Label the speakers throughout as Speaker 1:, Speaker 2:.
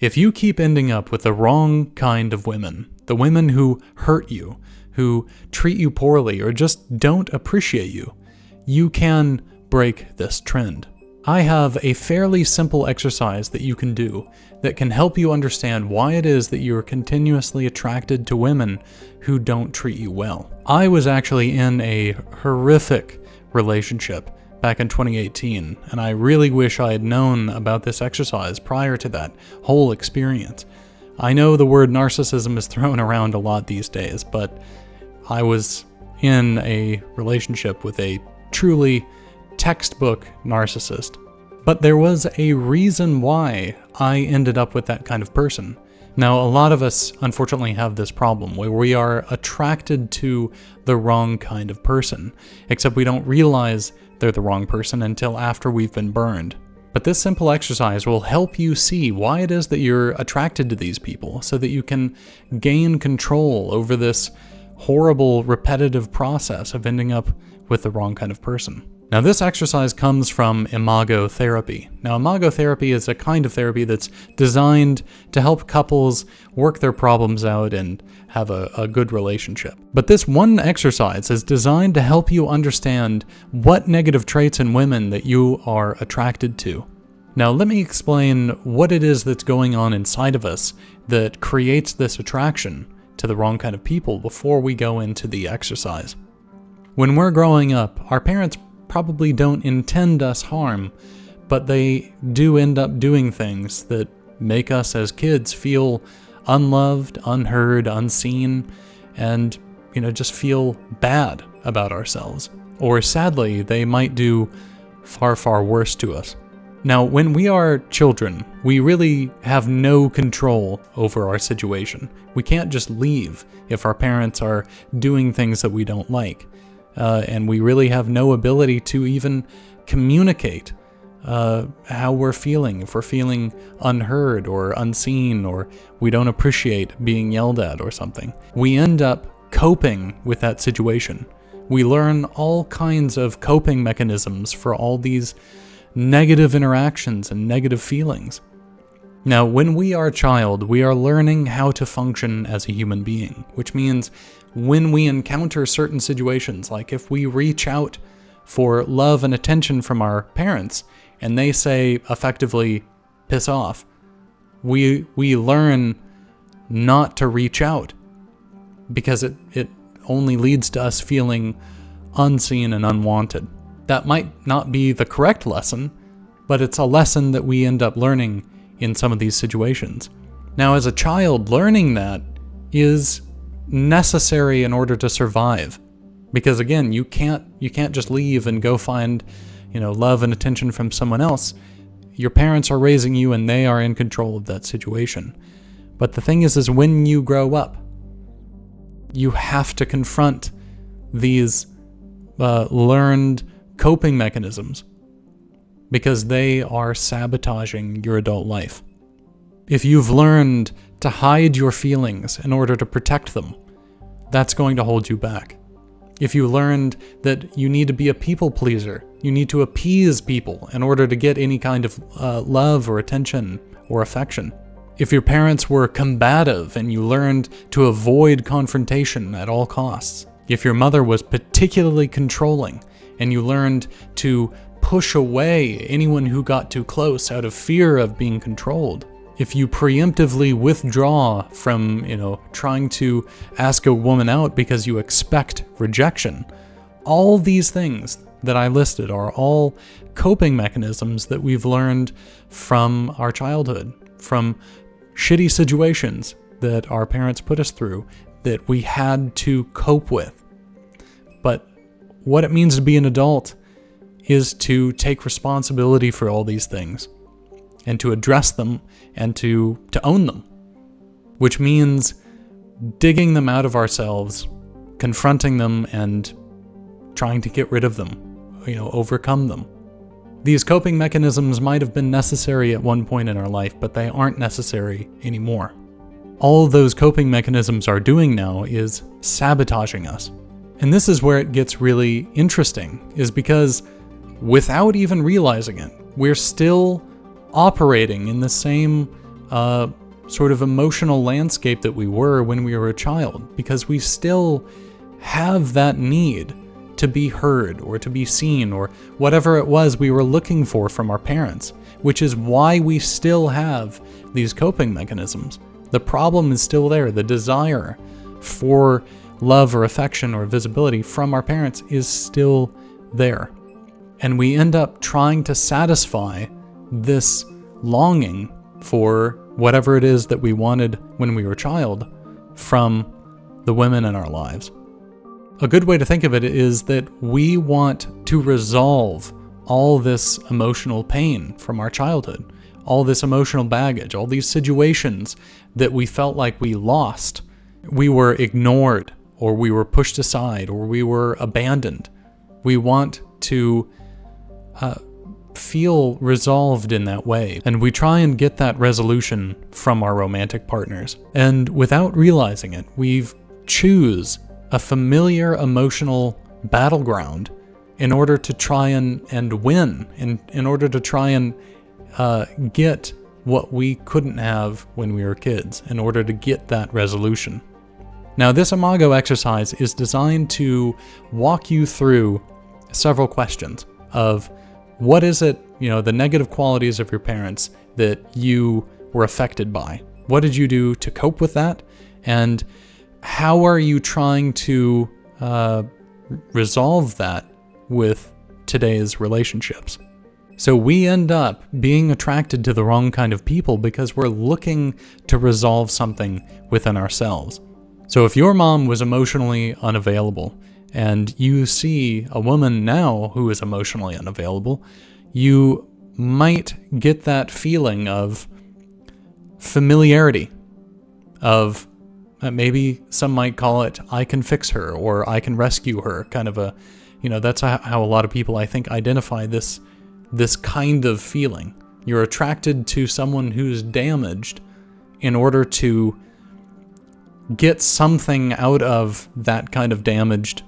Speaker 1: If you keep ending up with the wrong kind of women, the women who hurt you, who treat you poorly, or just don't appreciate you, you can break this trend. I have a fairly simple exercise that you can do that can help you understand why it is that you're continuously attracted to women who don't treat you well. I was actually in a horrific relationship back in 2018, and I really wish I had known about this exercise prior to that whole experience. I know the word narcissism is thrown around a lot these days, but I was in a relationship with a truly textbook narcissist. But there was a reason why I ended up with that kind of person. Now, a lot of us unfortunately have this problem where we are attracted to the wrong kind of person, except we don't realize they're the wrong person until after we've been burned. But this simple exercise will help you see why it is that you're attracted to these people so that you can gain control over this horrible, repetitive process of ending up with the wrong kind of person. Now, this exercise comes from Imago Therapy. Now, Imago Therapy is a kind of therapy that's designed to help couples work their problems out and have a good relationship. But this one exercise is designed to help you understand what negative traits in women that you are attracted to. Now, let me explain what it is that's going on inside of us that creates this attraction to the wrong kind of people before we go into the exercise. When we're growing up, our parents probably don't intend us harm, but they do end up doing things that make us as kids feel unloved, unheard, unseen, and, just feel bad about ourselves. Or sadly, they might do far, far worse to us. Now, when we are children, we really have no control over our situation. We can't just leave if our parents are doing things that we don't like. And we really have no ability to even communicate how we're feeling. If we're feeling unheard or unseen, or we don't appreciate being yelled at or something, we end up coping with that situation. We learn all kinds of coping mechanisms for all these negative interactions and negative feelings. Now, when we are a child, we are learning how to function as a human being, which means when we encounter certain situations, like if we reach out for love and attention from our parents and they say effectively, piss off, we learn not to reach out because it only leads to us feeling unseen and unwanted. That might not be the correct lesson, but it's a lesson that we end up learning in some of these situations. Now, as a child, learning that is necessary in order to survive, because again, you can't just leave and go find, love and attention from someone else. Your parents are raising you and they are in control of that situation. But the thing is when you grow up, you have to confront these learned coping mechanisms, because they are sabotaging your adult life. If you've learned to hide your feelings in order to protect them, that's going to hold you back. If you learned that you need to be a people pleaser, you need to appease people in order to get any kind of love or attention or affection. If your parents were combative and you learned to avoid confrontation at all costs. If your mother was particularly controlling and you learned to push away anyone who got too close out of fear of being controlled. If you preemptively withdraw from, trying to ask a woman out because you expect rejection, all these things that I listed are all coping mechanisms that we've learned from our childhood, from shitty situations that our parents put us through that we had to cope with. But what it means to be an adult is to take responsibility for all these things and to address them and to own them, which means digging them out of ourselves, confronting them, and trying to get rid of them, overcome them. These coping mechanisms might have been necessary at one point in our life, but they aren't necessary anymore. All those coping mechanisms are doing now is sabotaging us. And this is where it gets really interesting, is because without even realizing it, we're still operating in the same sort of emotional landscape that we were when we were a child, because we still have that need to be heard or to be seen or whatever it was we were looking for from our parents, which is why we still have these coping mechanisms. The problem is still there. The desire for love or affection or visibility from our parents is still there. And we end up trying to satisfy this longing for whatever it is that we wanted when we were a child from the women in our lives. A good way to think of it is that we want to resolve all this emotional pain from our childhood, all this emotional baggage, all these situations that we felt like we lost. We were ignored, or we were pushed aside, or we were abandoned. We want to feel resolved in that way, and we try and get that resolution from our romantic partners. And without realizing it, we choose a familiar emotional battleground in order to try and win, in order to try and get what we couldn't have when we were kids, in order to get that resolution. Now, this Imago exercise is designed to walk you through several questions of what is it, the negative qualities of your parents that you were affected by? What did you do to cope with that? And how are you trying to resolve that with today's relationships? So we end up being attracted to the wrong kind of people because we're looking to resolve something within ourselves. So if your mom was emotionally unavailable and you see a woman now who is emotionally unavailable, you might get that feeling of familiarity, of maybe some might call it, I can fix her or I can rescue her, kind of a, that's how a lot of people, I think, identify this kind of feeling. You're attracted to someone who's damaged in order to get something out of that kind of damaged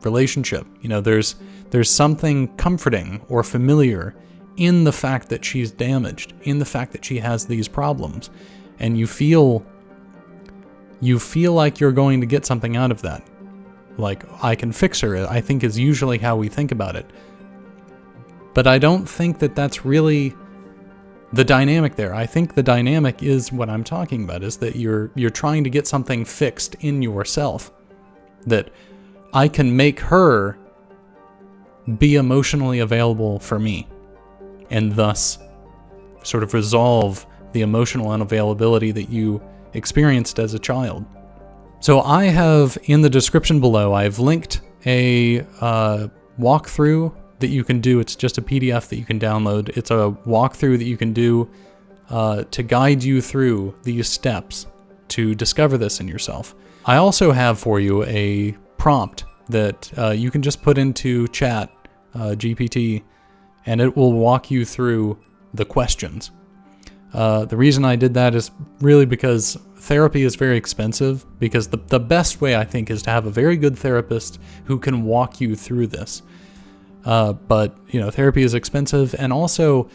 Speaker 1: relationship. There's something comforting or familiar in the fact that she's damaged, in the fact that she has these problems, and you feel like you're going to get something out of that. Like, I can fix her, I think, is usually how we think about it. But I don't think that that's really the dynamic there. I think the dynamic is what I'm talking about, is that you're trying to get something fixed in yourself. That I can make her be emotionally available for me, and thus sort of resolve the emotional unavailability that you experienced as a child. So I have, in the description below, I've linked a walkthrough that you can do. It's just a PDF that you can download. It's a walkthrough that you can do to guide you through these steps to discover this in yourself. I also have for you a prompt that you can just put into chat GPT, and it will walk you through the questions. The reason I did that is really because therapy is very expensive, because the best way, I think, is to have a very good therapist who can walk you through this. But therapy is expensive, and also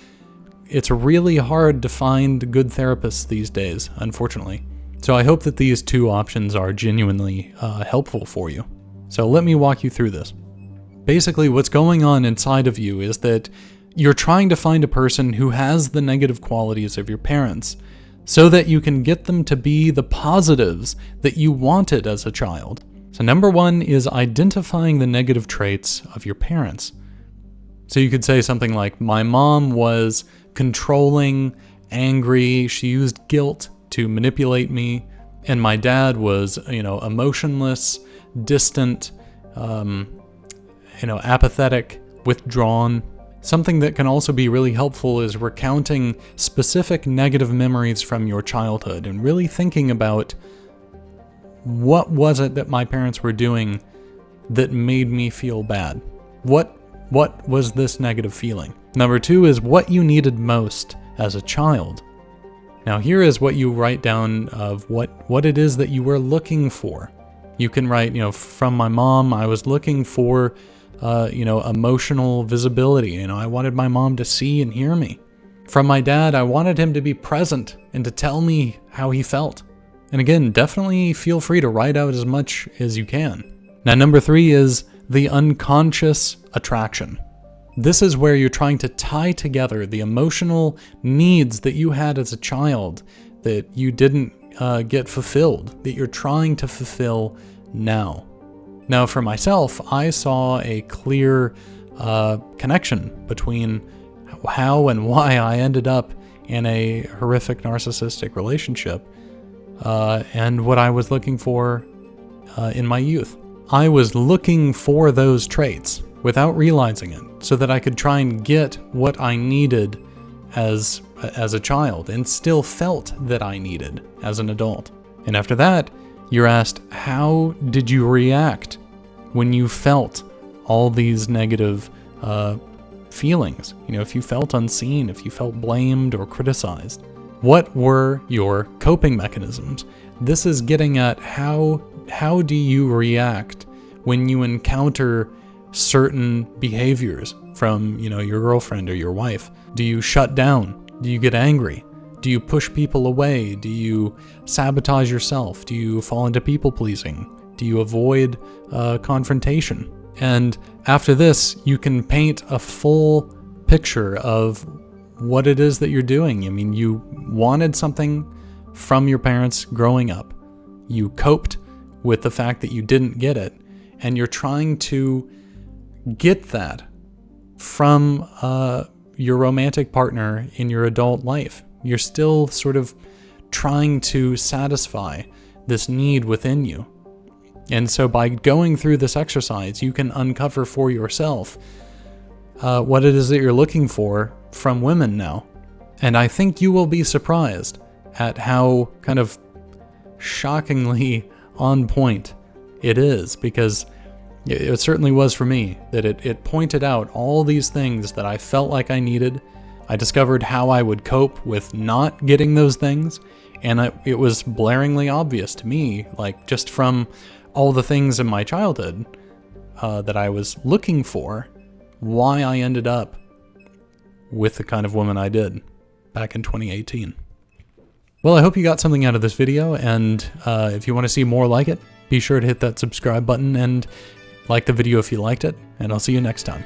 Speaker 1: it's really hard to find good therapists these days, unfortunately. So I hope that these two options are genuinely helpful for you. So let me walk you through this. Basically, what's going on inside of you is that you're trying to find a person who has the negative qualities of your parents so that you can get them to be the positives that you wanted as a child. So number one is identifying the negative traits of your parents. So you could say something like, my mom was controlling, angry, she used guilt to manipulate me, and my dad was, emotionless, distant, apathetic, withdrawn. Something that can also be really helpful is recounting specific negative memories from your childhood and really thinking about, what was it that my parents were doing that made me feel bad? What was this negative feeling? Number two is what you needed most as a child. Now here is what you write down of what it is that you were looking for. You can write, from my mom, I was looking for, emotional visibility. I wanted my mom to see and hear me. From my dad, I wanted him to be present and to tell me how he felt. And again, definitely feel free to write out as much as you can. Now, number 3 is the unconscious attraction. This is where you're trying to tie together the emotional needs that you had as a child that you didn't get fulfilled, that you're trying to fulfill now. Now, for myself, I saw a clear connection between how and why I ended up in a horrific narcissistic relationship and what I was looking for in my youth. I was looking for those traits without realizing it so that I could try and get what I needed as a child and still felt that I needed as an adult. And after that, you're asked, how did you react when you felt all these negative feelings? You know, if you felt unseen, if you felt blamed or criticized, what were your coping mechanisms? This is getting at how do you react when you encounter certain behaviors from, your girlfriend or your wife? Do you shut down? Do you get angry? Do you push people away? Do you sabotage yourself? Do you fall into people pleasing? Do you avoid confrontation? And after this, you can paint a full picture of what it is that you're doing. I mean, you wanted something from your parents growing up. You coped with the fact that you didn't get it, and you're trying to get that from your romantic partner in your adult life. You're still sort of trying to satisfy this need within you. And so by going through this exercise, you can uncover for yourself what it is that you're looking for from women now. And I think you will be surprised at how kind of shockingly on point it is, because it certainly was for me, that it pointed out all these things that I felt like I needed. I discovered how I would cope with not getting those things, and it was blaringly obvious to me, like just from all the things in my childhood that I was looking for, why I ended up with the kind of woman I did back in 2018. Well, I hope you got something out of this video, and if you want to see more like it, be sure to hit that subscribe button and like the video if you liked it, and I'll see you next time.